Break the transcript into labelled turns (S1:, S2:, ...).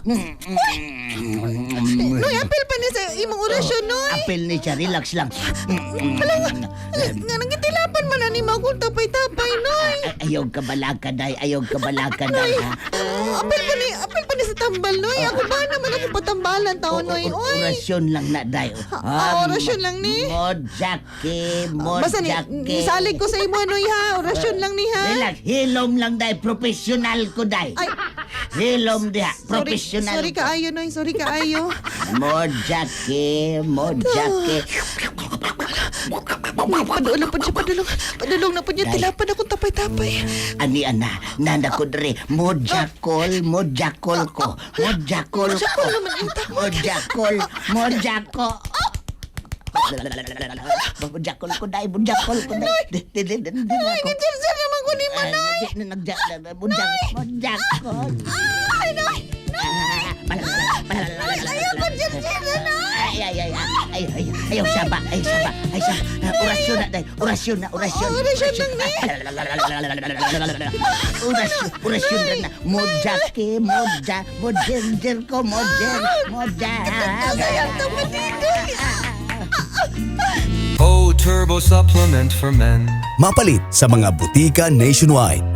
S1: Noy, apil pa ni sa imong orasyon, Noy.
S2: Apil ni siya, relax lang.
S1: Nga nangitilapan man na ni Magong tapay-tapay, Noy.
S2: Ayaw ka balaka, day. Ayaw ka balaka, day, ha?
S1: Apil pa ni sa tambal, Noy. Ako ba naman ako patambalan tao, Noy. Oy.
S2: Orasyon lang na, day.
S1: Orasyon lang ni.
S2: Modjake,
S1: Basta
S2: modjake.
S1: nisalig ko sa imo, Noy, ha. Orasyon lang ni, ha.
S2: Relax, hilom lang, day. Professional ko, day.
S1: Ay,
S2: Hilom diha, professional.
S1: sorry ka ayo, Noy. Sorry ka ayo.
S2: Modjake, modjake.
S1: Padulong po siya, padulong. Padulong na po niya. Tilapan akong tapay-tapay.
S2: Ani ana, nanda ko dre, modjakol, modjakol ko. Modjakol ko.
S1: Modjakol naman yung tawag.
S2: Modjakol, modjako. Modjakol ko dai, modjakol ko dai.
S1: Ay, ganyan naman ko ni Manay.
S2: Modjakol.
S1: Ay, Noy. Ayaw ko dyan, Noy.
S2: Ayaw saba. Orasyon na, day. Orasyon na.
S1: Orasyon lang ni.
S2: Orasyon na. Modjake, modjer ko, modjer.
S1: Sayang to, matigoy.
S3: O Turbo Supplement for Men.
S4: Mapalit sa mga butika nationwide.